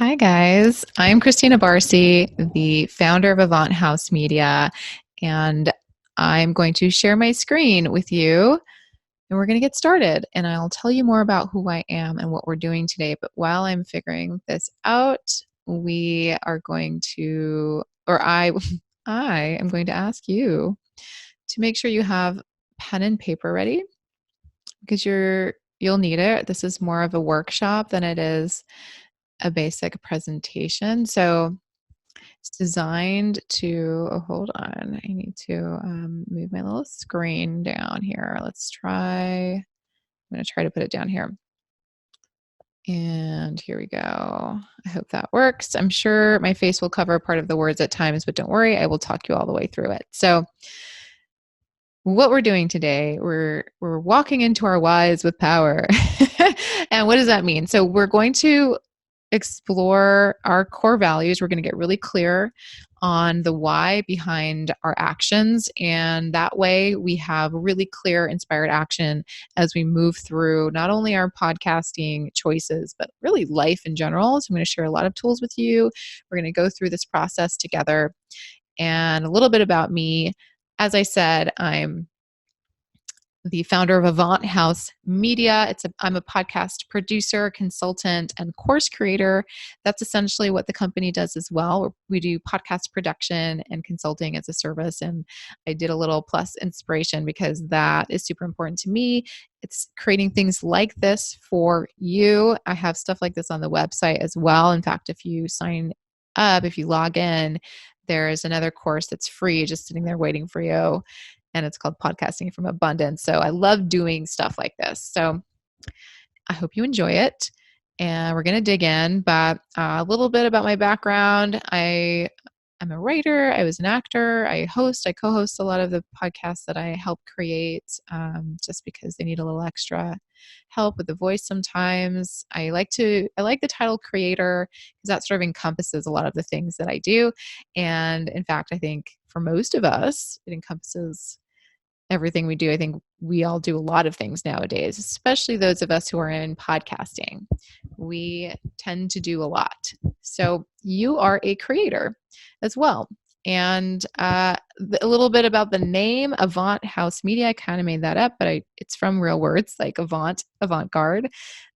Hi, guys. I'm Christina Barsi, the founder of Avant House Media, and I'm going to share my screen with you, and we're going to get started. And I'll tell you more about who I am and what we're doing today. But while I'm figuring this out, we are going to, or I, I am going to ask you to make sure you have pen and paper ready because you'll need it. This is more of a workshop than it is a basic presentation. So it's designed to, oh, hold on. I need to move my little screen down here. I'm going to try to put it down here. And here we go. I hope that works. I'm sure my face will cover part of the words at times, but don't worry, I will talk you all the way through it. So what we're doing today, we're walking into our whys with power. And what does that mean? So we're going to explore our core values. We're going to get really clear on the why behind our actions. And that way we have really clear, inspired action as we move through not only our podcasting choices, but really life in general. So I'm going to share a lot of tools with you. We're going to go through this process together. And a little bit about me. As I said, I'm the founder of Avant House Media. I'm a podcast producer, consultant, and course creator. That's essentially what the company does as well. We do podcast production and consulting as a service. And I did a little plus inspiration because that is super important to me. It's creating things like this for you. I have stuff like this on the website as well. In fact, if you sign up, if you log in, there's another course that's free just sitting there waiting for you. And it's called Podcasting from Abundance. So I love doing stuff like this. So I hope you enjoy it. And we're going to dig in, but a little bit about my background. I'm a writer. I was an actor. I co-host a lot of the podcasts that I help create just because they need a little extra help with the voice sometimes. I like the title creator because that sort of encompasses a lot of the things that I do. And in fact, I think for most of us, it encompasses everything we do. I think we all do a lot of things nowadays, especially those of us who are in podcasting. We tend to do a lot. So you are a creator as well. And a little bit about the name Avant House Media. I kind of made that up, but it's from real words like avant-garde,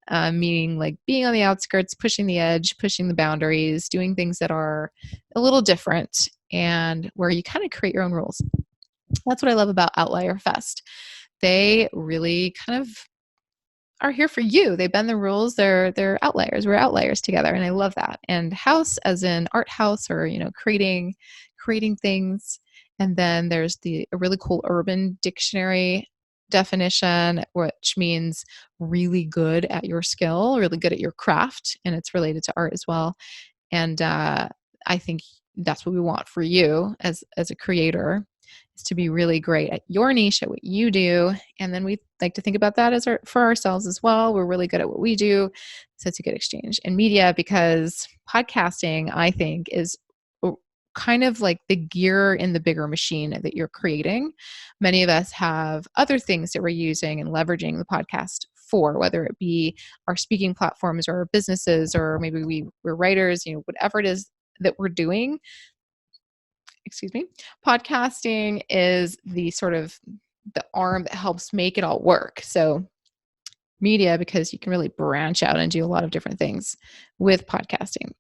meaning like being on the outskirts, pushing the edge, pushing the boundaries, doing things that are a little different and where you kind of create your own rules. That's what I love about Outlier Fest. They really kind of are here for you. They bend the rules. They're outliers. We're outliers together, and I love that. And house, as in art house, or creating things. And then there's a really cool Urban Dictionary definition, which means really good at your skill, really good at your craft, and it's related to art as well. And I think that's what we want for you as a creator, is to be really great at your niche, at what you do. And then we like to think about that for ourselves as well. We're really good at what we do. So it's a good exchange in media, because podcasting, I think, is kind of like the gear in the bigger machine that you're creating. Many of us have other things that we're using and leveraging the podcast for, whether it be our speaking platforms or our businesses, or maybe we're writers, whatever it is that we're doing. Podcasting is the sort of the arm that helps make it all work. So media, because you can really branch out and do a lot of different things with podcasting.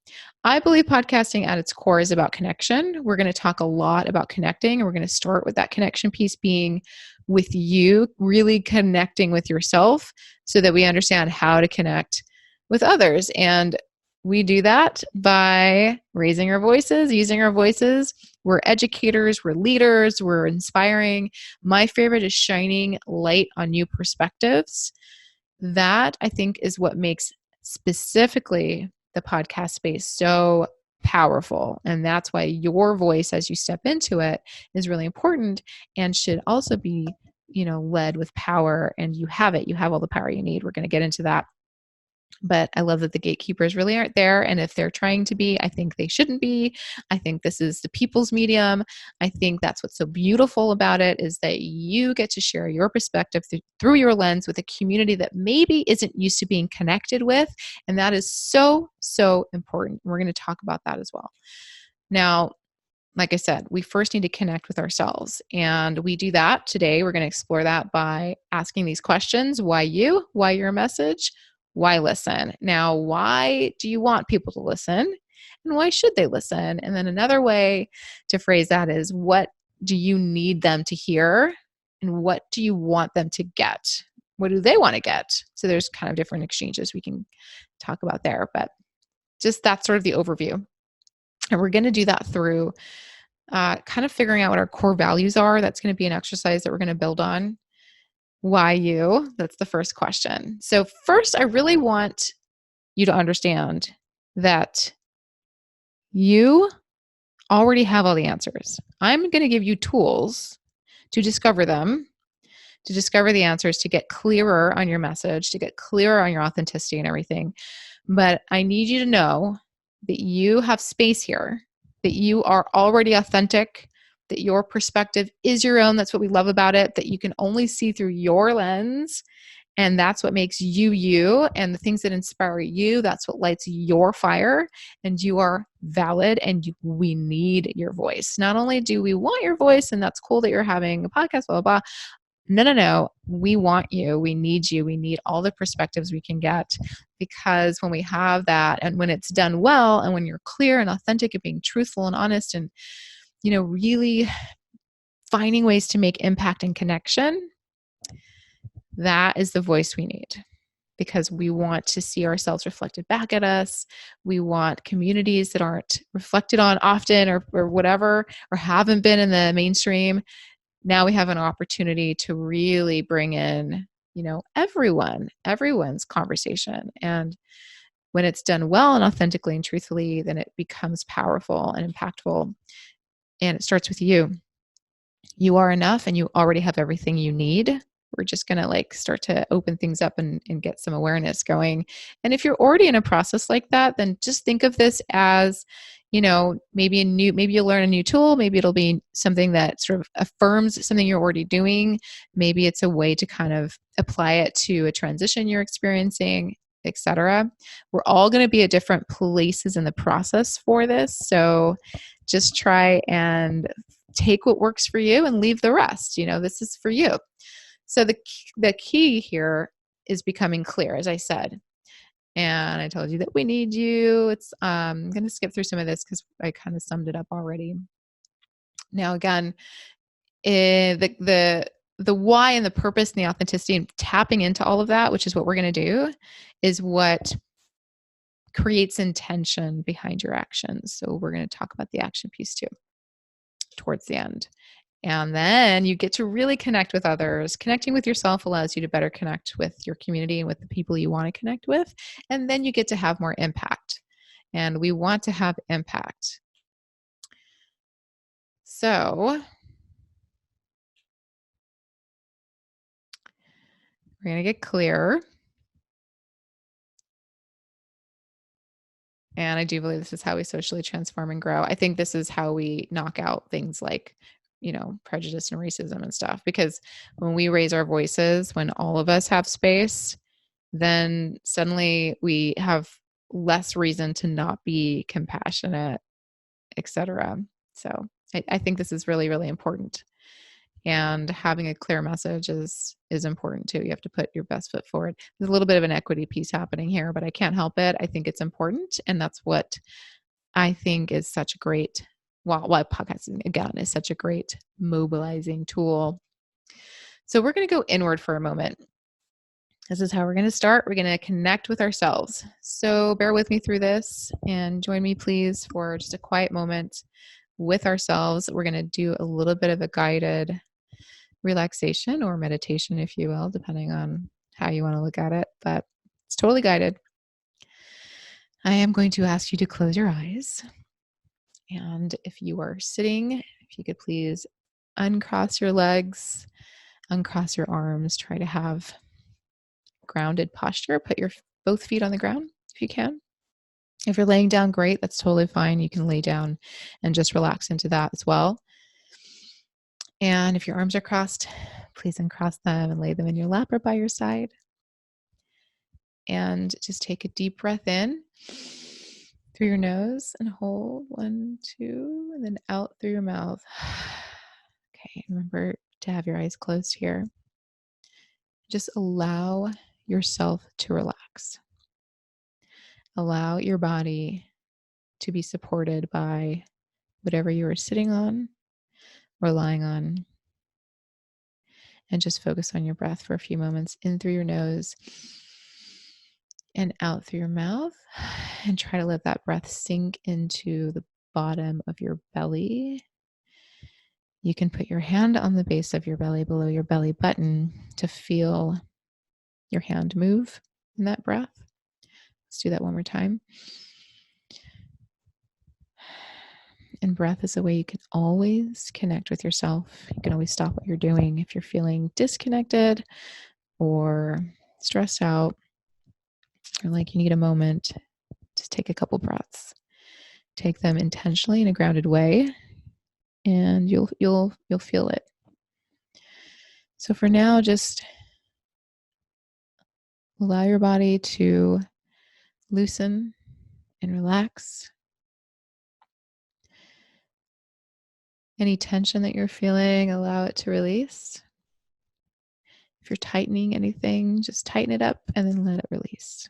I believe podcasting at its core is about connection. We're going to talk a lot about connecting, and we're going to start with that connection piece being with you, really connecting with yourself so that we understand how to connect with others. And we do that by raising our voices, using our voices. We're educators, we're leaders, we're inspiring. My favorite is shining light on new perspectives. That, I think, is what makes specifically the podcast space so powerful. And that's why your voice as you step into it is really important and should also be, led with power. And you have it. You have all the power you need. We're going to get into that. But I love that the gatekeepers really aren't there. And if they're trying to be, I think they shouldn't be. I think this is the people's medium. I think that's what's so beautiful about it is that you get to share your perspective through your lens with a community that maybe isn't used to being connected with. And that is so, so important. We're going to talk about that as well. Now, like I said, we first need to connect with ourselves. And we do that today. We're going to explore that by asking these questions. Why you? Why your message? Why listen? Now, why do you want people to listen? And why should they listen? And then another way to phrase that is what do you need them to hear? And what do you want them to get? What do they want to get? So there's kind of different exchanges we can talk about there. But just that's sort of the overview. And we're going to do that through kind of figuring out what our core values are. That's going to be an exercise that we're going to build on. Why you? That's the first question. So first, I really want you to understand that you already have all the answers. I'm going to give you tools to discover them, to discover the answers, to get clearer on your message, to get clearer on your authenticity and everything. But I need you to know that you have space here, that you are already authentic, that your perspective is your own. That's what we love about it, that you can only see through your lens. And that's what makes you, you, and the things that inspire you, that's what lights your fire. And you are valid and we need your voice. Not only do we want your voice, and that's cool that you're having a podcast, blah, blah, blah. No. We want you. We need you. We need all the perspectives we can get, because when we have that and when it's done well and when you're clear and authentic and being truthful and honest and, really finding ways to make impact and connection, that is the voice we need, because we want to see ourselves reflected back at us. We want communities that aren't reflected on often or whatever, or haven't been in the mainstream. Now we have an opportunity to really bring in, everyone's conversation. And when it's done well and authentically and truthfully, then it becomes powerful and impactful. And it starts with you. You are enough and you already have everything you need. We're just going to start to open things up and get some awareness going. And if you're already in a process like that, then just think of this as, maybe you'll learn a new tool. Maybe it'll be something that sort of affirms something you're already doing. Maybe it's a way to kind of apply it to a transition you're experiencing, etc. We're all going to be at different places in the process for this. So just try and take what works for you and leave the rest. This is for you. So the key here is becoming clear, as I said. And I told you that we need you. I'm going to skip through some of this because I kind of summed it up already. Now, again, the why and the purpose and the authenticity and tapping into all of that, which is what we're going to do, is what creates intention behind your actions. So we're going to talk about the action piece too towards the end. And then you get to really connect with others. Connecting with yourself allows you to better connect with your community and with the people you want to connect with. And then you get to have more impact. And we want to have impact. So we're going to get clear. And I do believe this is how we socially transform and grow. I think this is how we knock out things like prejudice and racism and stuff. Because when we raise our voices, when all of us have space, then suddenly we have less reason to not be compassionate, etc. So I think this is really, really important. And having a clear message is important too. You have to put your best foot forward. There's a little bit of an equity piece happening here, but I can't help it. I think it's important. And that's what I think is such a great, why podcasting, again, is such a great mobilizing tool. So we're going to go inward for a moment. This is how we're going to start. We're going to connect with ourselves. So bear with me through this and join me, please, for just a quiet moment with ourselves. We're going to do a little bit of a guided relaxation or meditation, if you will, depending on how you want to look at it, but it's totally guided. I am going to ask you to close your eyes. And if you are sitting, if you could please uncross your legs, uncross your arms, try to have grounded posture. Put your both feet on the ground if you can. If you're laying down, great. That's totally fine. You can lay down and just relax into that as well. And if your arms are crossed, please uncross them and lay them in your lap or by your side. And just take a deep breath in through your nose and hold 1, 2, and then out through your mouth. Okay, remember to have your eyes closed here. Just allow yourself to relax. Allow your body to be supported by whatever you are sitting on or lying on. And just focus on your breath for a few moments, in through your nose and out through your mouth. And try to let that breath sink into the bottom of your belly. You can put your hand on the base of your belly below your belly button to feel your hand move in that breath. Let's do that one more time. And breath is a way you can always connect with yourself. You can always stop what you're doing if you're feeling disconnected or stressed out or like you need a moment. Just take a couple breaths. Take them intentionally in a grounded way, and you'll feel it. So for now, just allow your body to loosen and relax. Any tension that you're feeling, allow it to release. If you're tightening anything, just tighten it up and then let it release.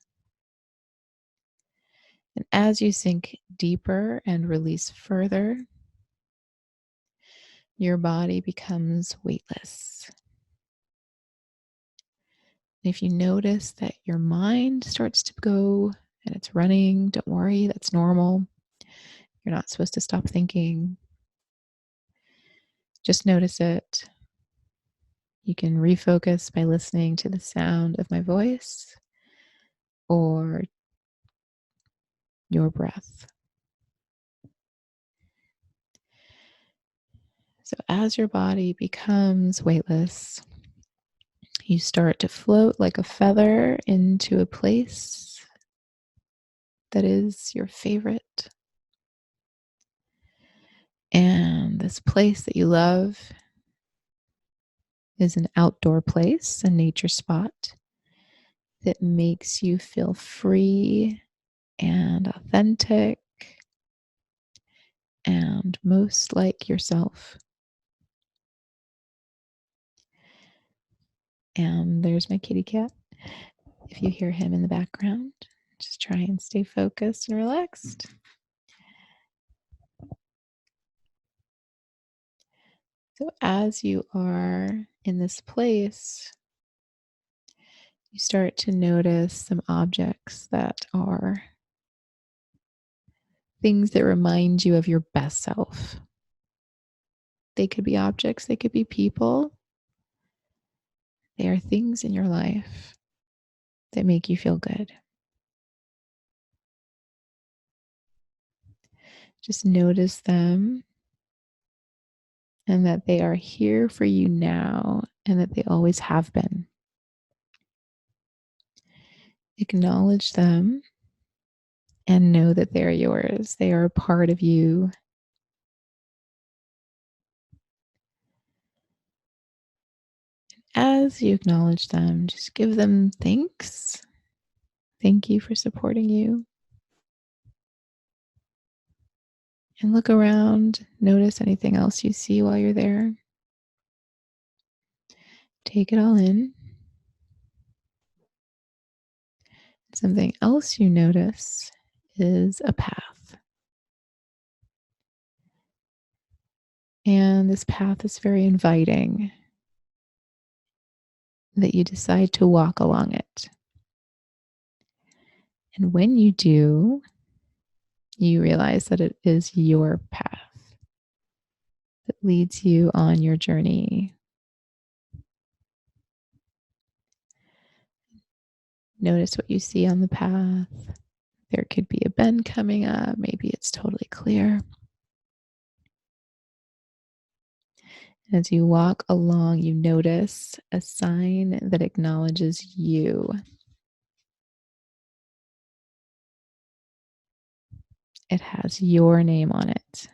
And as you sink deeper and release further, your body becomes weightless. And if you notice that your mind starts to go and it's running, don't worry, that's normal. You're not supposed to stop thinking. Just notice it. You can refocus by listening to the sound of my voice or your breath. So as your body becomes weightless, you start to float like a feather into a place that is your favorite. And this place that you love is an outdoor place, a nature spot that makes you feel free and authentic and most like yourself. And there's my kitty cat. If you hear him in the background, just try and stay focused and relaxed. So as you are in this place, you start to notice some objects that are things that remind you of your best self. They could be objects, they could be people. They are things in your life that make you feel good. Just notice them and that they are here for you now and that they always have been. Acknowledge them and know that they are yours. They are a part of you. As you acknowledge them, just give them thanks. Thank you for supporting you. And look around. Notice anything else you see while you're there. Take it all in. Something else you notice is a path. And this path is very inviting that you decide to walk along it. And when you do, you realize that it is your path that leads you on your journey. Notice what you see on the path. There could be a bend coming up. Maybe it's totally clear. As you walk along, you notice a sign that acknowledges you. it has your name on it.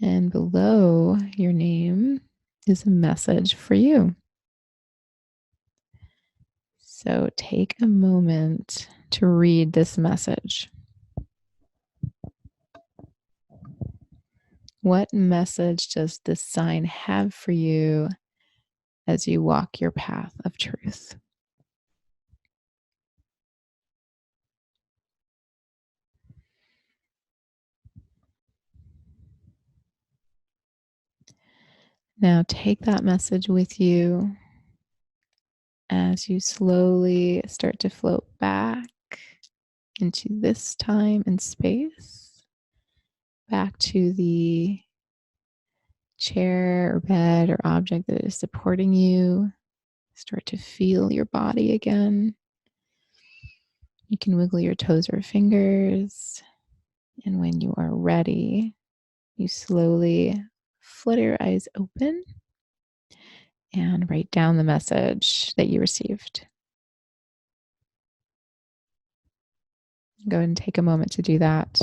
And below your name is a message for you. So take a moment to read this message. What message does this sign have for you as you walk your path of truth? Now take that message with you as you slowly start to float back into this time and space, back to the chair or bed or object that is supporting you. Start to feel your body again. You can wiggle your toes or fingers. And when you are ready, you slowly flutter your eyes open and write down the message that you received. Go ahead and take a moment to do that.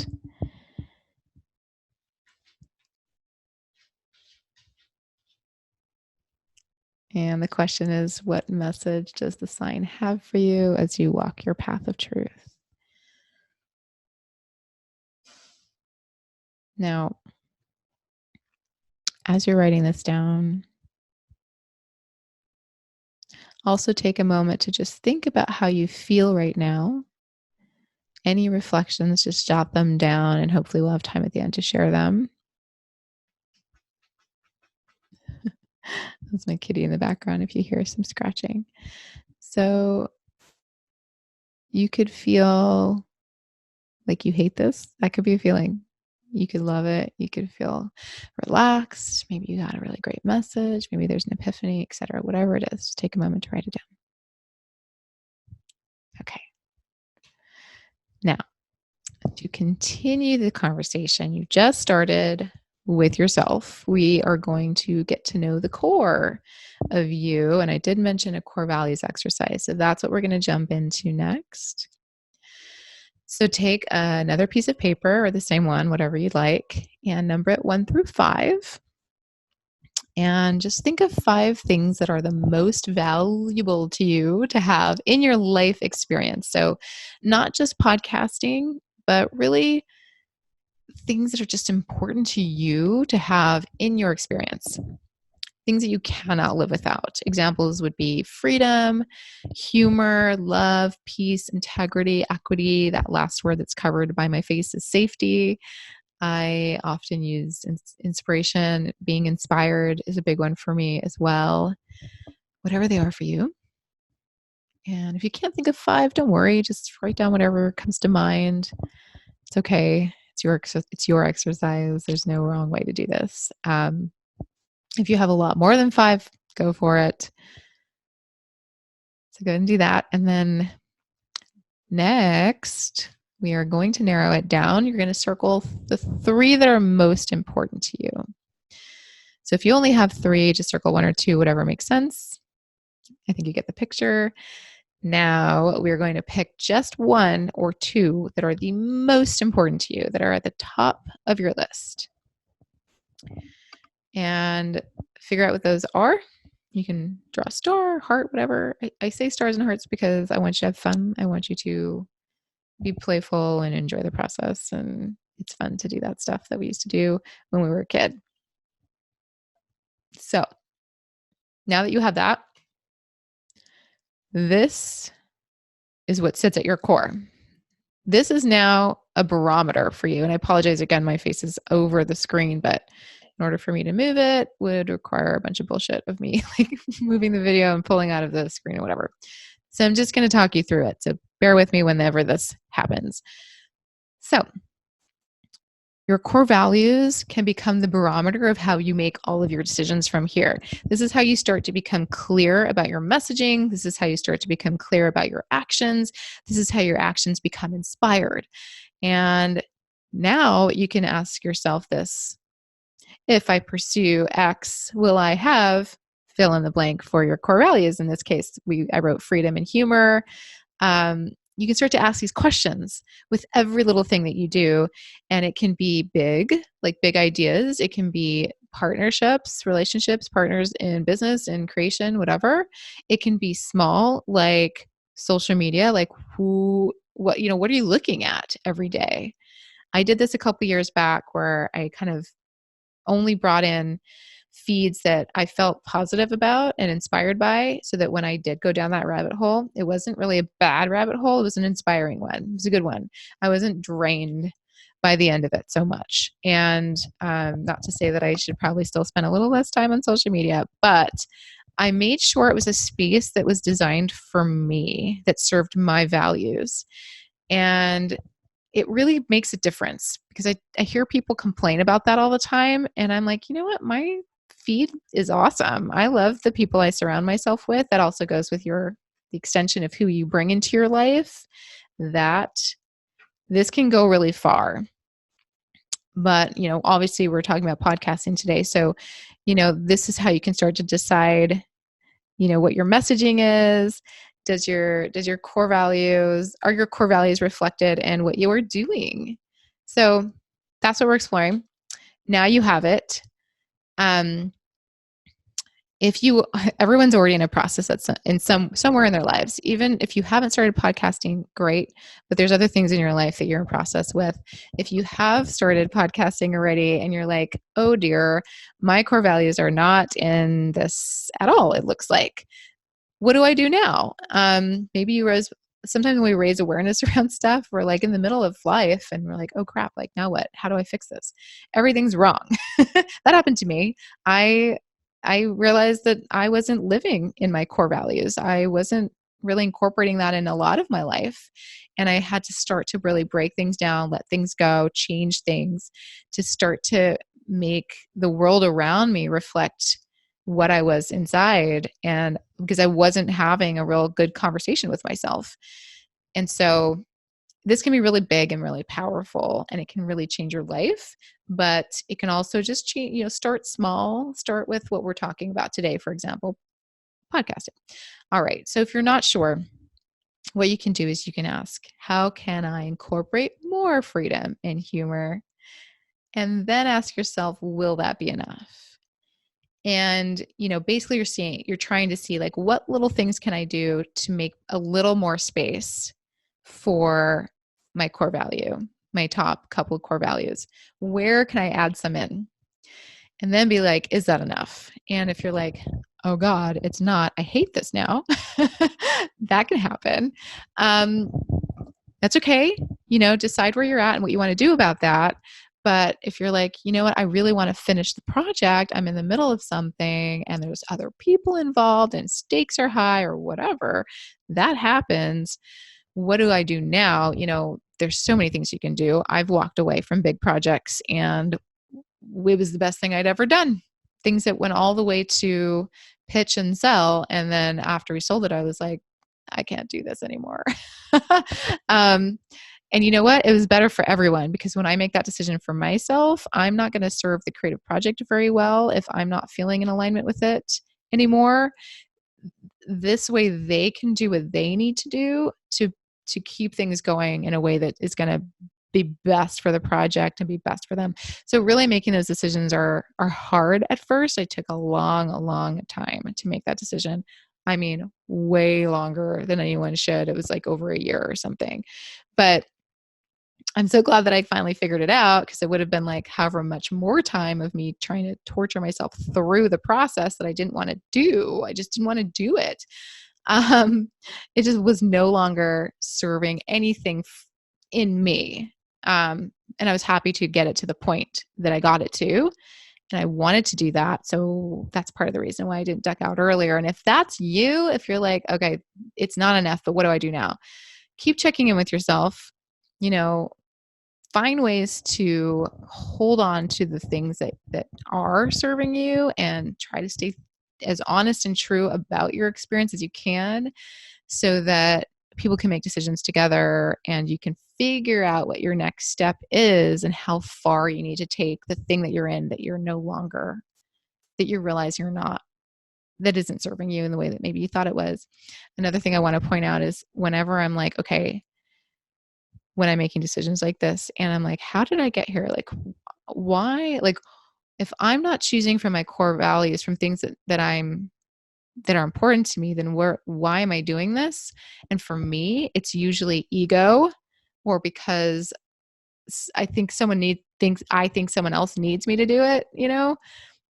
And the question is, what message does the sign have for you as you walk your path of truth? Now, as you're writing this down, also take a moment to just think about how you feel right now. Any reflections, just jot them down, and hopefully we'll have time at the end to share them. That's my kitty in the background if you hear some scratching. So you could feel like you hate this. That could be a feeling. You could love it. You could feel relaxed. Maybe you got a really great message. Maybe there's an epiphany, etc. Whatever it is, just take a moment to write it down. Okay. Now, to continue the conversation you just started with yourself, we are going to get to know the core of you. And I did mention a core values exercise. So that's what we're going to jump into next. So take another piece of paper or the same one, whatever you'd like, and number it 1 through 5. And just think of 5 things that are the most valuable to you to have in your life experience. So not just podcasting, but really things that are just important to you to have in your experience. Things that you cannot live without. Examples would be freedom, humor, love, peace, integrity, equity. That last word that's covered by my face is safety. I often use inspiration. Being inspired is a big one for me as well. Whatever they are for you. And if you can't think of 5, don't worry. Just write down whatever comes to mind. It's okay. It's your exercise. There's no wrong way to do this. If you have a lot more than 5, go for it. So go ahead and do that. And then next, we are going to narrow it down. You're going to circle the 3 that are most important to you. So if you only have 3, just circle 1 or 2, whatever makes sense. I think you get the picture. Now we're going to pick just 1 or 2 that are the most important to you, that are at the top of your list. And figure out what those are. You can draw a star, heart, whatever. I say stars and hearts because I want you to have fun. I want you to be playful and enjoy the process. And it's fun to do that stuff that we used to do when we were a kid. So now that you have that, this is what sits at your core. This is now a barometer for you. And I apologize again, my face is over the screen, but in order for me to move it would require a bunch of bullshit of me, like moving the video and pulling out of the screen or whatever. So I'm just going to talk you through it. So bear with me whenever this happens. So your core values can become the barometer of how you make all of your decisions from here. This is how you start to become clear about your messaging. This is how you start to become clear about your actions. This is how your actions become inspired. And now you can ask yourself this: if I pursue X, will I have fill in the blank for your core values? In this case, I wrote freedom and humor. you can start to ask these questions with every little thing that you do. And it can be big, like big ideas. It can be partnerships, relationships, partners in business and creation, whatever. It can be small, like social media, like what are you looking at every day? I did this a couple years back where I kind of only brought in feeds that I felt positive about and inspired by, so that when I did go down that rabbit hole, it wasn't really a bad rabbit hole. It was an inspiring one. It was a good one. I wasn't drained by the end of it so much. And not to say that I should probably still spend a little less time on social media, but I made sure it was a space that was designed for me, that served my values. And it really makes a difference, because I hear people complain about that all the time. And I'm like, you know what? My feed is awesome. I love the people I surround myself with. That also goes with the extension of who you bring into your life, that this can go really far. But, obviously we're talking about podcasting today. So, this is how you can start to decide, what your messaging is. Are your core values reflected in what you are doing? So that's what we're exploring. Now you have it. If everyone's already in a process that's somewhere in their lives. Even if you haven't started podcasting, great, but there's other things in your life that you're in process with. If you have started podcasting already and you're like, oh dear, my core values are not in this at all, it looks like, what do I do now? Maybe sometimes when we raise awareness around stuff, we're like in the middle of life and we're like, oh crap, like now what? How do I fix this? Everything's wrong. That happened to me. I realized that I wasn't living in my core values. I wasn't really incorporating that in a lot of my life. And I had to start to really break things down, let things go, change things, to start to make the world around me reflect what I was inside. And because I wasn't having a real good conversation with myself. And so this can be really big and really powerful, and it can really change your life, but it can also just change, start small, start with what we're talking about today, for example, podcasting. All right. So if you're not sure, what you can do is you can ask, how can I incorporate more freedom and humor? And then ask yourself, will that be enough? And, basically you're trying to see, like, what little things can I do to make a little more space for my core value, my top couple of core values? Where can I add some in? And then be like, is that enough? And if you're like, oh God, it's not, I hate this now, that can happen. That's okay. Decide where you're at and what you want to do about that. But if you're like, you know what, I really want to finish the project, I'm in the middle of something and there's other people involved and stakes are high or whatever, that happens. What do I do now? There's so many things you can do. I've walked away from big projects and it was the best thing I'd ever done. Things that went all the way to pitch and sell. And then after we sold it, I was like, I can't do this anymore. And you know what? It was better for everyone, because when I make that decision for myself, I'm not going to serve the creative project very well if I'm not feeling in alignment with it anymore. This way they can do what they need to do to keep things going in a way that is going to be best for the project and be best for them. So really making those decisions are hard at first. I took a long time to make that decision. I mean, way longer than anyone should. It was like over a year or something. But I'm so glad that I finally figured it out, because it would have been like however much more time of me trying to torture myself through the process that I didn't want to do. I just didn't want to do it. It just was no longer serving anything in me. And I was happy to get it to the point that I got it to. And I wanted to do that. So that's part of the reason why I didn't duck out earlier. And if that's you, if you're like, okay, it's not enough, but what do I do now? Keep checking in with yourself. Find ways to hold on to the things that are serving you, and try to stay as honest and true about your experience as you can, so that people can make decisions together and you can figure out what your next step is and how far you need to take the thing that you're in, that you're no longer, that you realize you're not that isn't serving you in the way that maybe you thought it was. Another thing I want to point out is whenever I'm like, okay, when I'm making decisions like this and I'm like, how did I get here? Like, why? Like, if I'm not choosing from my core values, from things that are important to me, then why am I doing this? And for me, it's usually ego, or because I think someone else needs me to do it,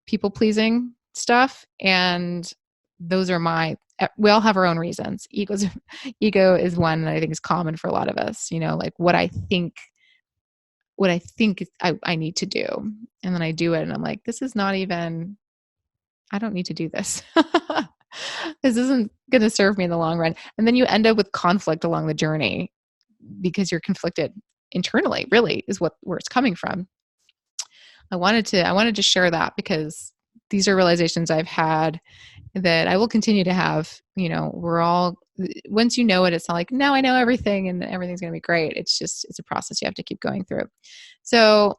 people pleasing stuff. And those are we all have our own reasons. Ego is one that I think is common for a lot of us, like what I think I need to do. And then I do it and I'm like, this is not even, I don't need to do this. This isn't going to serve me in the long run. And then you end up with conflict along the journey because you're conflicted internally, really, is where it's coming from. I wanted to share that because these are realizations I've had that I will continue to have. We're all, once you know it, it's not like, now I know everything and everything's going to be great. It's a process you have to keep going through. So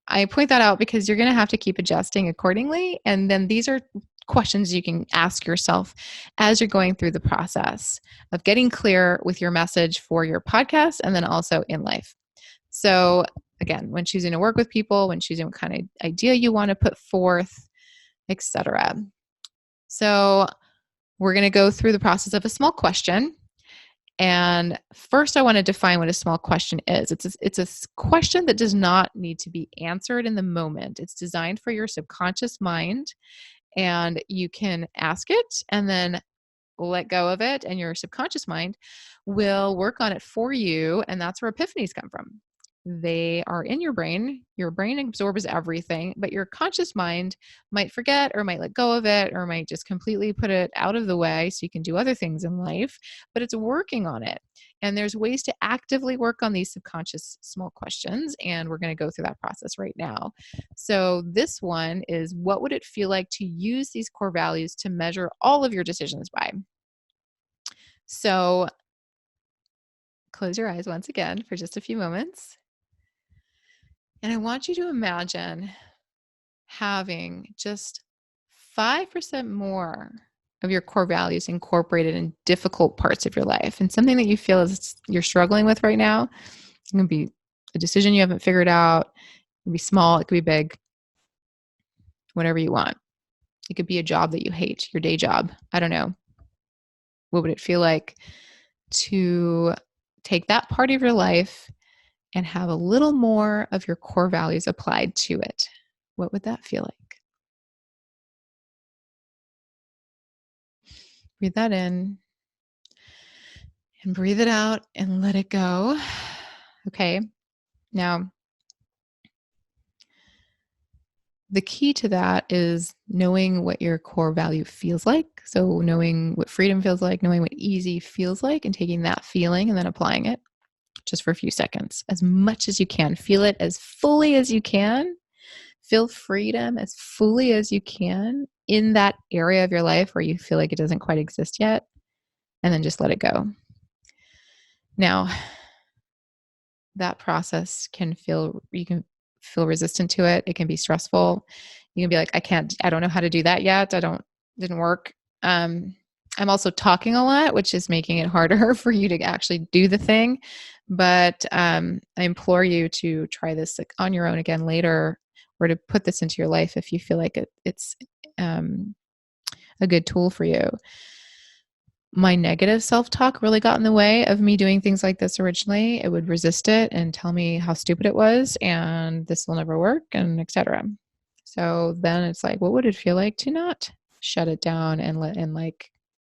I point that out because you're going to have to keep adjusting accordingly. And then these are questions you can ask yourself as you're going through the process of getting clear with your message for your podcast and then also in life. So again, when choosing to work with people, when choosing what kind of idea you want to put forth, etc. So we're going to go through the process of a small question. And first, I want to define what a small question is. It's a question that does not need to be answered in the moment. It's designed for your subconscious mind, and you can ask it and then let go of it, and your subconscious mind will work on it for you. And that's where epiphanies come from. They are in your brain. Your brain absorbs everything, but your conscious mind might forget or might let go of it or might just completely put it out of the way so you can do other things in life, but it's working on it. And there's ways to actively work on these subconscious small questions, and we're going to go through that process right now. So this one is, what would it feel like to use these core values to measure all of your decisions by? So close your eyes once again for just a few moments. And I want you to imagine having just 5% more of your core values incorporated in difficult parts of your life, and something that you feel is you're struggling with right now. It can be a decision you haven't figured out. It can be small. It could be big. Whatever you want. It could be a job that you hate, your day job. I don't know. What would it feel like to take that part of your life and have a little more of your core values applied to it? What would that feel like? Breathe that in and breathe it out and let it go. Okay. Now, the key to that is knowing what your core value feels like. So knowing what freedom feels like, knowing what easy feels like, and taking that feeling and then applying it just for a few seconds, as much as you can. Feel it as fully as you can. Feel freedom as fully as you can in that area of your life where you feel like it doesn't quite exist yet, and then just let it go. Now, that process you can feel resistant to it. It can be stressful. You can be like, I don't know how to do that yet. Didn't work. I'm also talking a lot, which is making it harder for you to actually do the thing. But I implore you to try this on your own again later, or to put this into your life if you feel like it's a good tool for you. My negative self-talk really got in the way of me doing things like this originally. It would resist it and tell me how stupid it was and this will never work, and etc. So then it's like, what would it feel like to not shut it down and like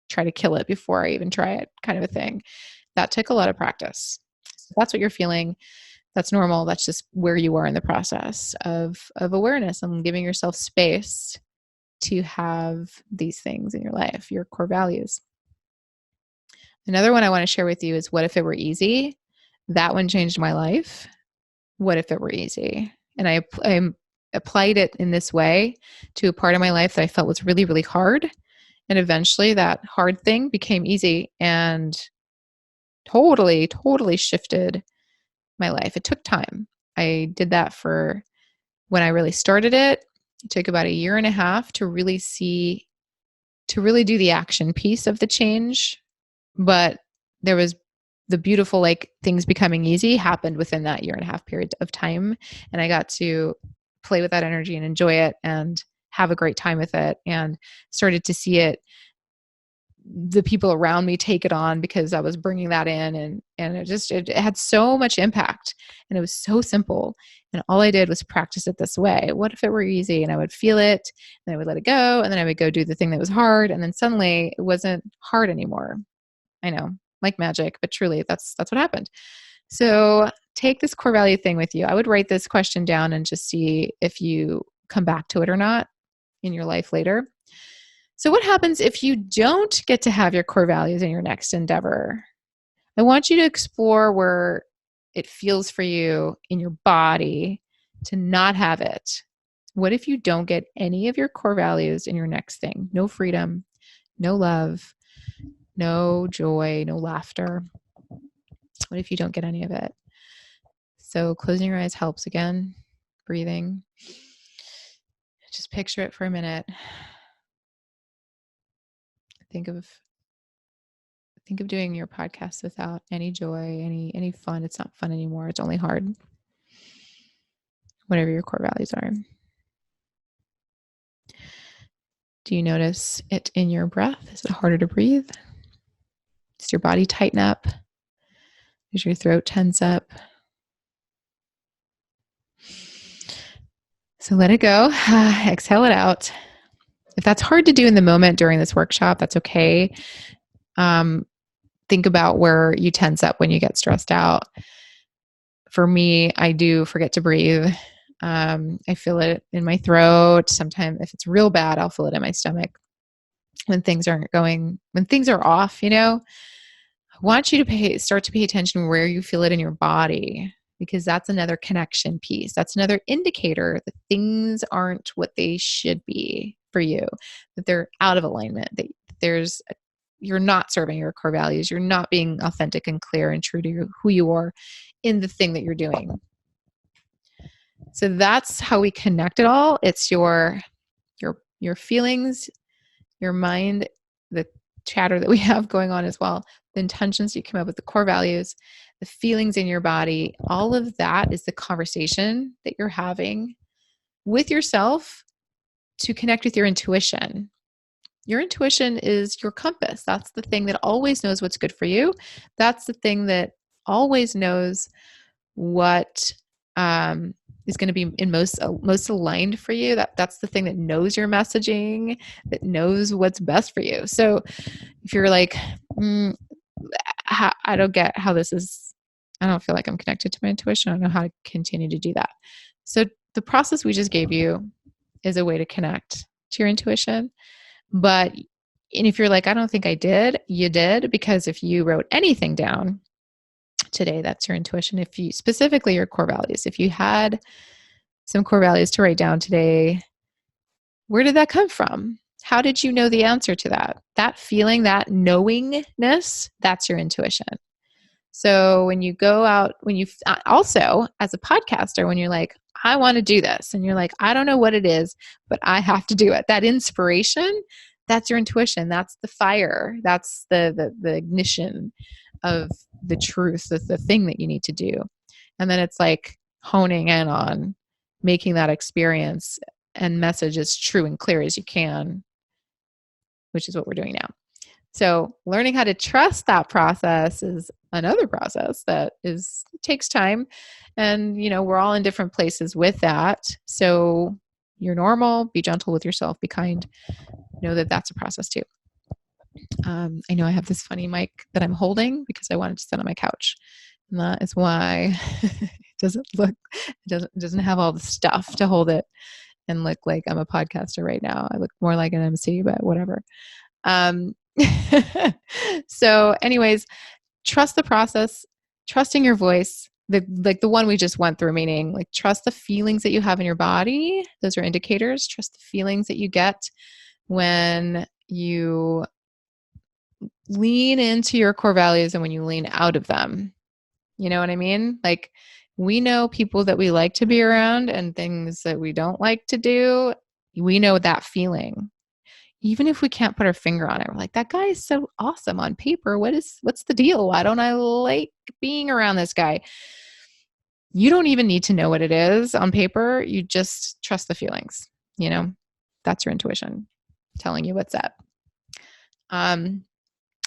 try to kill it before I even try it, kind of a thing? That took a lot of practice. So that's what you're feeling. That's normal. That's just where you are in the process of awareness and giving yourself space to have these things in your life, your core values. Another one I want to share with you is, what if it were easy? That one changed my life. What if it were easy? And I applied it in this way to a part of my life that I felt was really, really hard. And eventually that hard thing became easy and totally, totally shifted my life. It took time. I did that for when I really started it. It took about 1.5 years to really see to really do the action piece of the change. But there was the beautiful, like, things becoming easy happened within that 1.5 year period of time. And I got to play with that energy and enjoy it and have a great time with it, and started to see it, the people around me take it on because I was bringing that in, and it had so much impact, and it was so simple. And all I did was practice it this way. What if it were easy? And I would feel it, and I would let it go, and then I would go do the thing that was hard, and then suddenly it wasn't hard anymore. I know, like magic, but truly that's what happened. So take this core value thing with you. I would write this question down and just see if you come back to it or not in your life later. So what happens if you don't get to have your core values in your next endeavor? I want you to explore where it feels for you in your body to not have it. What if you don't get any of your core values in your next thing? No freedom, no love, no joy, no laughter. What if you don't get any of it? So closing your eyes helps again. Breathing. Just picture it for a minute. Think of doing your podcast without any joy, any fun. It's not fun anymore. It's only hard. Whatever your core values are. Do you notice it in your breath? Is it harder to breathe? Does your body tighten up? Does your throat tense up? So let it go. Exhale it out. If that's hard to do in the moment during this workshop, that's okay. Think about where you tense up when you get stressed out. For me, I do forget to breathe. I feel it in my throat. Sometimes if it's real bad, I'll feel it in my stomach. When things are off, I want you to start to pay attention where you feel it in your body, because that's another connection piece. That's another indicator that things aren't what they should be for you, that they're out of alignment, that you're not serving your core values. You're not being authentic and clear and true to who you are in the thing that you're doing. So that's how we connect it all. It's your feelings, your mind, the chatter that we have going on as well, the intentions you come up with, the core values, the feelings in your body. All of that is the conversation that you're having with yourself to connect with your intuition. Your intuition is your compass. That's the thing that always knows what's good for you. That's the thing that always knows what is going to be in most aligned for you. That's the thing that knows your messaging, that knows what's best for you. So if you're like, I don't get how this is, I don't feel like I'm connected to my intuition, I don't know how to continue to do that. So the process we just gave you is a way to connect to your intuition. And if you're like, I don't think I did, you did, because if you wrote anything down today, that's your intuition. If you specifically your core values, if you had some core values to write down today, where did that come from? How did you know the answer to that? That feeling, that knowingness, that's your intuition. So when you go out, also as a podcaster, when you're like, I want to do this, and you're like, I don't know what it is, but I have to do it. That inspiration, that's your intuition. That's the fire. That's the ignition of the truth, the thing that you need to do. And then it's like honing in on making that experience and message as true and clear as you can, which is what we're doing now. So learning how to trust that process is another process that takes time. And, we're all in different places with that. So you're normal, be gentle with yourself, be kind, know that that's a process too. I know I have this funny mic that I'm holding because I wanted to sit on my couch. And that is why it doesn't have all the stuff to hold it and look like I'm a podcaster right now. I look more like an MC, but whatever. So anyways, trust the process, trusting your voice, the one we just went through, meaning like trust the feelings that you have in your body. Those are indicators. Trust the feelings that you get when you lean into your core values and when you lean out of them. You know what I mean? Like, we know people that we like to be around and things that we don't like to do. We know that feeling. even if we can't put our finger on it, we're like, that guy is so awesome on paper. What's the deal? Why don't I like being around this guy? You don't even need to know what it is on paper. You just trust the feelings. That's your intuition telling you what's up.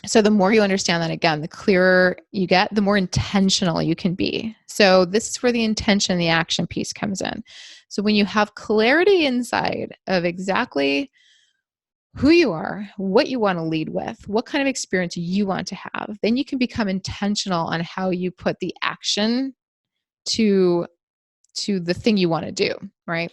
So the more you understand that, again, the clearer you get, the more intentional you can be. So this is where the intention, the action piece comes in. So when you have clarity inside of exactly who you are, what you want to lead with, what kind of experience you want to have, then you can become intentional on how you put the action to the thing you want to do, right?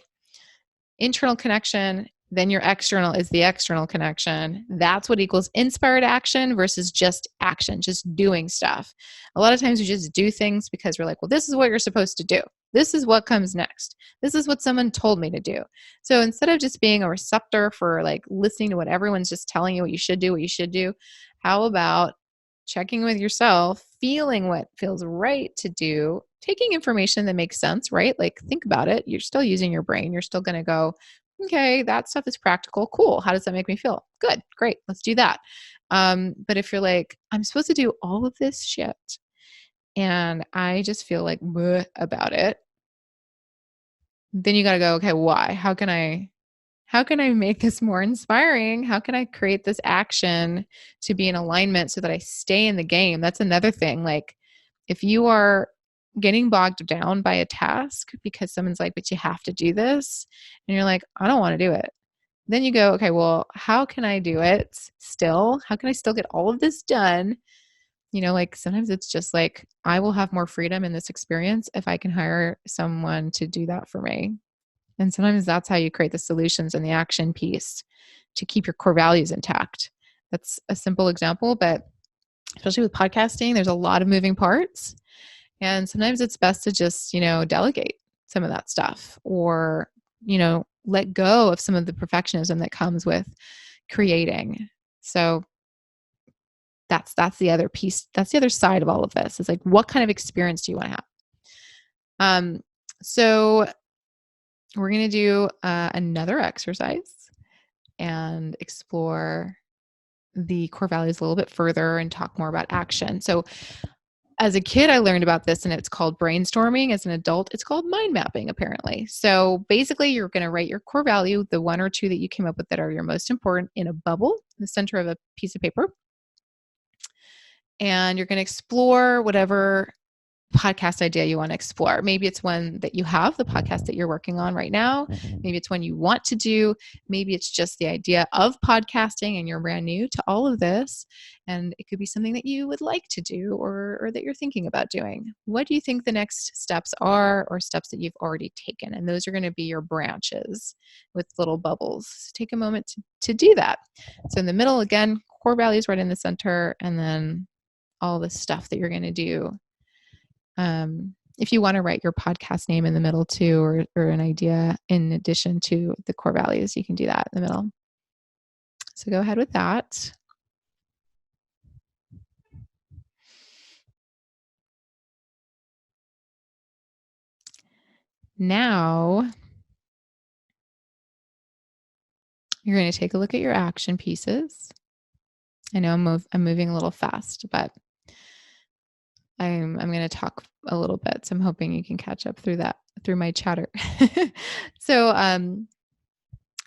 Internal connection, then your external is the external connection. That's what equals inspired action versus just action, just doing stuff. A lot of times we just do things because we're like, well, this is what you're supposed to do. This is what comes next. This is what someone told me to do. So instead of just being a receptor for like listening to what everyone's just telling you what you should do, how about checking with yourself, feeling what feels right to do, taking information that makes sense, right? Like think about it. You're still using your brain. You're still going to go, okay, that stuff is practical. Cool. How does that make me feel? Good. Great. Let's do that. But if you're like, I'm supposed to do all of this shit and I just feel like bleh about it, then you got to go, okay, why? How can I make this more inspiring? How can I create this action to be in alignment so that I stay in the game? That's another thing. Like if you are getting bogged down by a task because someone's like, but you have to do this. And you're like, I don't want to do it. Then you go, okay, well, how can I do it still? How can I still get all of this done? Like sometimes it's just like, I will have more freedom in this experience if I can hire someone to do that for me. And sometimes that's how you create the solutions and the action piece to keep your core values intact. That's a simple example, but especially with podcasting, there's a lot of moving parts. And sometimes it's best to just, delegate some of that stuff or, let go of some of the perfectionism that comes with creating. So that's the other piece. That's the other side of all of this is like, what kind of experience do you want to have? So we're going to do another exercise and explore the core values a little bit further and talk more about action. So as a kid, I learned about this and it's called brainstorming. As an adult, it's called mind mapping, apparently. So basically, you're going to write your core value, the one or two that you came up with that are your most important, in a bubble in the center of a piece of paper. And you're going to explore whatever podcast idea you want to explore. Maybe it's one that you have, the podcast that you're working on right now. Maybe it's one you want to do. Maybe it's just the idea of podcasting and you're brand new to all of this. And it could be something that you would like to do or that you're thinking about doing. What do you think the next steps are or steps that you've already taken? And those are going to be your branches with little bubbles. So take a moment to do that. So in the middle, again, core values right in the center, and then all the stuff that you're going to do. If you want to write your podcast name in the middle too, or an idea in addition to the core values, you can do that in the middle. So go ahead with that. Now, you're going to take a look at your action pieces. I know I'm moving a little fast, but I'm going to talk a little bit. So I'm hoping you can catch up through my chatter. So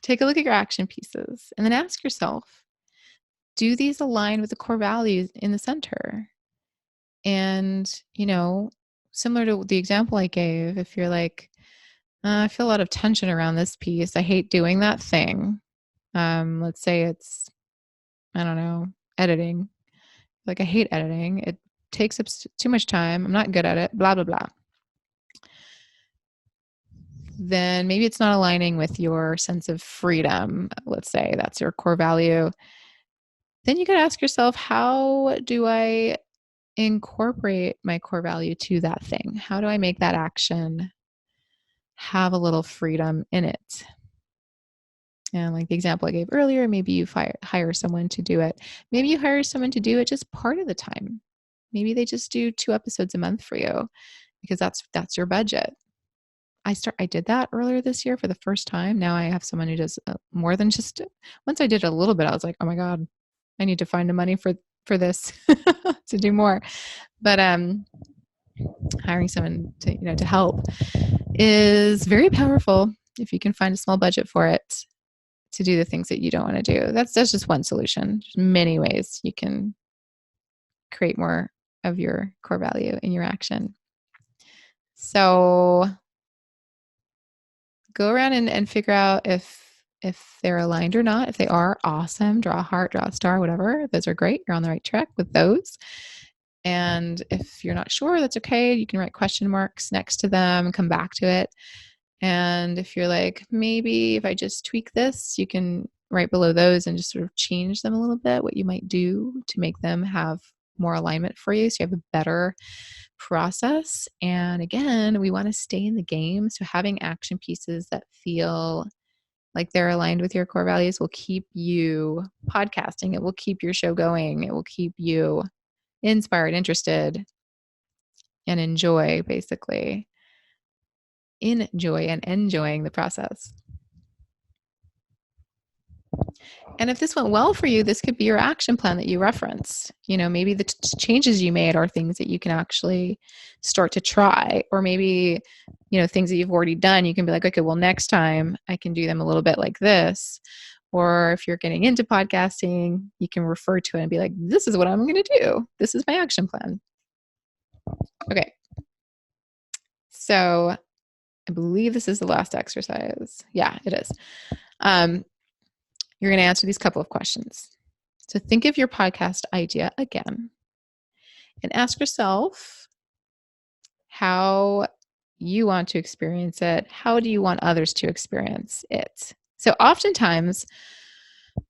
take a look at your action pieces and then ask yourself, do these align with the core values in the center? And, similar to the example I gave, if you're like, I feel a lot of tension around this piece. I hate doing that thing. Let's say it's, I don't know, editing. Like I hate editing. It takes up too much time. I'm not good at it, blah, blah, blah. Then maybe it's not aligning with your sense of freedom. Let's say that's your core value. Then you got to ask yourself, how do I incorporate my core value to that thing? How do I make that action have a little freedom in it? And like the example I gave earlier, maybe you hire someone to do it. Maybe you hire someone to do it just part of the time. Maybe they just do 2 episodes a month for you because that's your budget. I did that earlier this year for the first time. Now I have someone who does more than just, once I did a little bit, I was like, oh my God, I need to find the money for this to do more. But hiring someone to help is very powerful if you can find a small budget for it to do the things that you don't want to do. That's just one solution. There's many ways you can create more of your core value in your action. So go around and figure out if they're aligned or not. If they are, awesome. Draw a heart, draw a star, whatever. Those are great. You're on the right track with those. And if you're not sure, that's okay. You can write question marks next to them and come back to it. And if you're like, maybe if I just tweak this, you can write below those and just sort of change them a little bit, what you might do to make them have more alignment for you so you have a better process. And again, we want to stay in the game. So having action pieces that feel like they're aligned with your core values will keep you podcasting. It will keep your show going. It will keep you inspired, interested, and basically enjoy and enjoying the process. And if this went well for you, this could be your action plan that you reference. Maybe the changes you made are things that you can actually start to try, or maybe, things that you've already done, you can be like, okay, well, next time I can do them a little bit like this. Or if you're getting into podcasting, you can refer to it and be like, this is what I'm going to do. This is my action plan. Okay. So I believe this is the last exercise. Yeah, it is. You're going to answer these couple of questions. So think of your podcast idea again and ask yourself how you want to experience it. How do you want others to experience it? So oftentimes,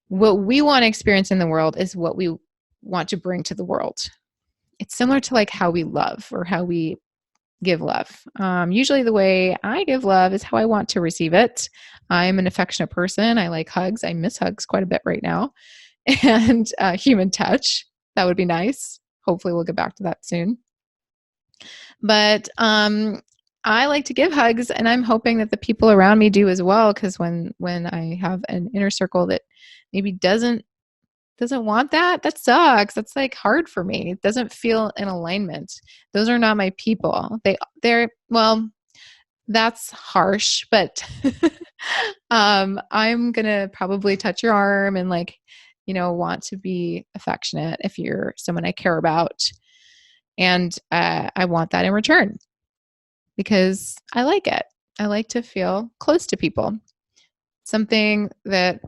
what we want to experience in the world is what we want to bring to the world. It's similar to like how we love or how we give love. Usually the way I give love is how I want to receive it. I'm an affectionate person. I like hugs. I miss hugs quite a bit right now. And human touch. That would be nice. Hopefully we'll get back to that soon. But I like to give hugs, and I'm hoping that the people around me do as well, because when I have an inner circle that maybe doesn't want that sucks. That's like hard for me. It doesn't feel in alignment. Those are not my people. Well, that's harsh, but I'm going to probably touch your arm and want to be affectionate if you're someone I care about. And I want that in return because I like it. I like to feel close to people. Something that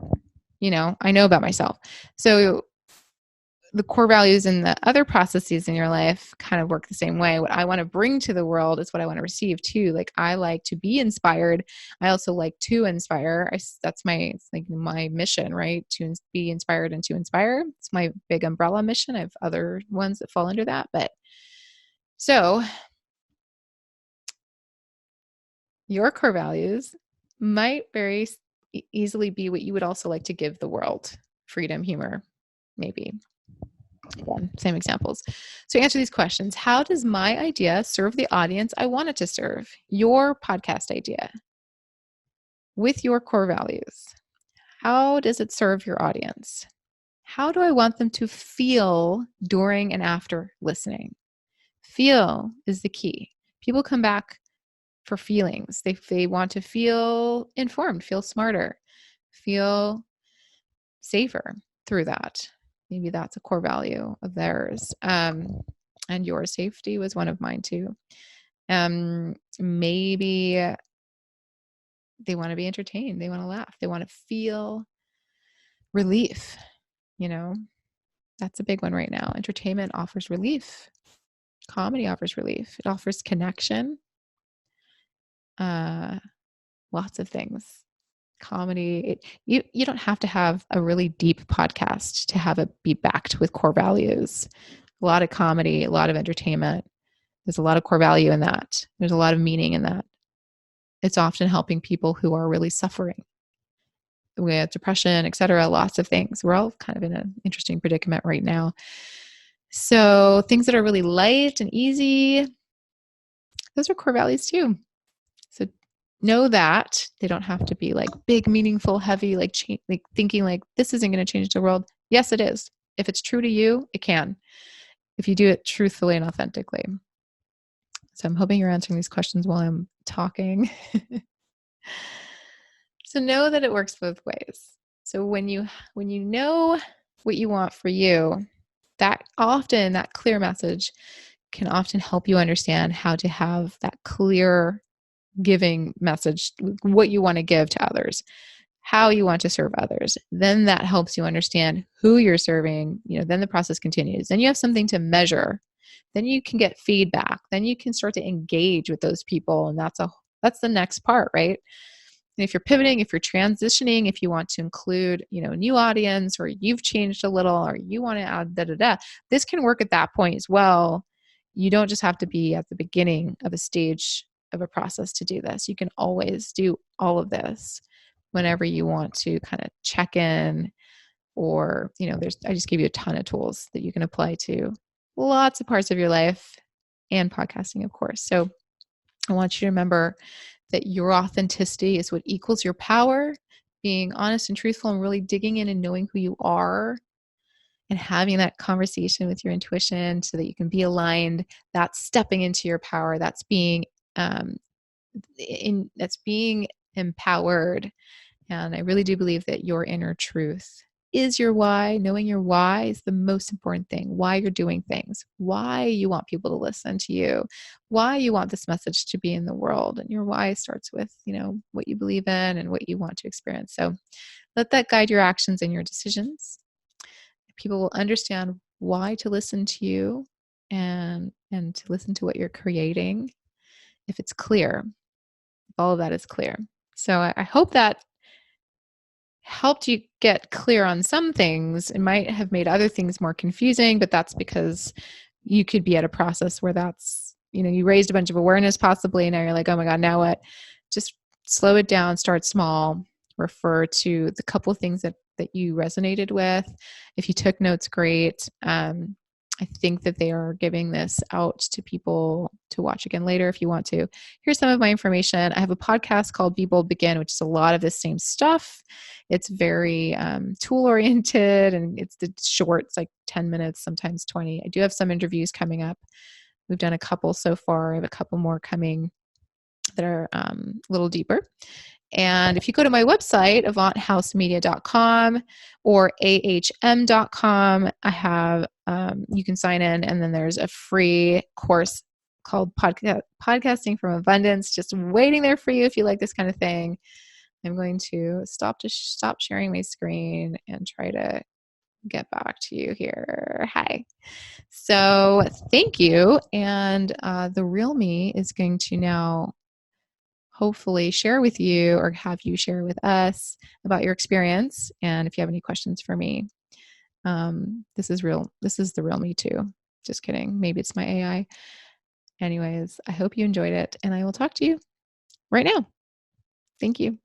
I know about myself. So the core values and the other processes in your life kind of work the same way. What I want to bring to the world is what I want to receive too. Like I like to be inspired. I also like to inspire. That's my mission, right? To be inspired and to inspire. It's my big umbrella mission. I have other ones that fall under that, but so your core values might very easily be what you would also like to give the world. Freedom, humor, maybe. Again, same examples. So answer these questions. How does my idea serve the audience I want it to serve? Your podcast idea with your core values. How does it serve your audience? How do I want them to feel during and after listening? Feel is the key. People come back for feelings. They want to feel informed, feel smarter, feel safer through that. Maybe that's a core value of theirs. And your safety was one of mine too. Maybe they want to be entertained. They want to laugh. They want to feel relief. That's a big one right now. Entertainment offers relief. Comedy offers relief. It offers connection. Lots of things. Comedy, you don't have to have a really deep podcast to have it be backed with core values. A lot of comedy, a lot of entertainment. There's a lot of core value in that. There's a lot of meaning in that. It's often helping people who are really suffering with depression, etc. Lots of things. We're all kind of in an interesting predicament right now. So things that are really light and easy, those are core values too. So know that they don't have to be like big, meaningful, heavy, like thinking like this isn't going to change the world. Yes, it is. If it's true to you, it can. If you do it truthfully and authentically. So I'm hoping you're answering these questions while I'm talking. So know that it works both ways. So when you know what you want for you, that clear message can often help you understand how to have that clear giving message, what you want to give to others, how you want to serve others. Then that helps you understand who you're serving. Then the process continues. Then you have something to measure. Then you can get feedback. Then you can start to engage with those people. And that's the next part, right? And if you're pivoting, if you're transitioning, if you want to include, a new audience, or you've changed a little, or you want to add this can work at that point as well. You don't just have to be at the beginning of a stage of a process to do this. You can always do all of this whenever you want to kind of check in, or, I just gave you a ton of tools that you can apply to lots of parts of your life and podcasting, of course. So I want you to remember that your authenticity is what equals your power. Being honest and truthful and really digging in and knowing who you are and having that conversation with your intuition so that you can be aligned. That's stepping into your power. That's being being empowered. And I really do believe that your inner truth is your why. Knowing your why is the most important thing. Why you're doing things, why you want people to listen to you, why you want this message to be in the world. And your why starts with, what you believe in and what you want to experience. So let that guide your actions and your decisions. People will understand why to listen to you and to listen to what you're creating if it's clear, if all of that is clear. So I hope that helped you get clear on some things. It might have made other things more confusing, but that's because you could be at a process where you raised a bunch of awareness possibly, and now you're like, oh my God, now what? Just slow it down, start small, refer to the couple of things that you resonated with. If you took notes, great. I think that they are giving this out to people to watch again later if you want to. Here's some of my information. I have a podcast called Be Bold Begin, which is a lot of the same stuff. It's very tool-oriented, and it's short. It's like 10 minutes, sometimes 20. I do have some interviews coming up. We've done a couple so far. I have a couple more coming that are a little deeper. And if you go to my website, avanthousemedia.com or ahm.com, I have, you can sign in, and then there's a free course called Podcasting from Abundance, just waiting there for you if you like this kind of thing. I'm going to stop sharing my screen and try to get back to you here. Hi. So thank you. And the real me is going to now hopefully share with you, or have you share with us about your experience. And if you have any questions for me, this is real. This is the real me too. Just kidding. Maybe it's my AI. Anyways, I hope you enjoyed it, and I will talk to you right now. Thank you.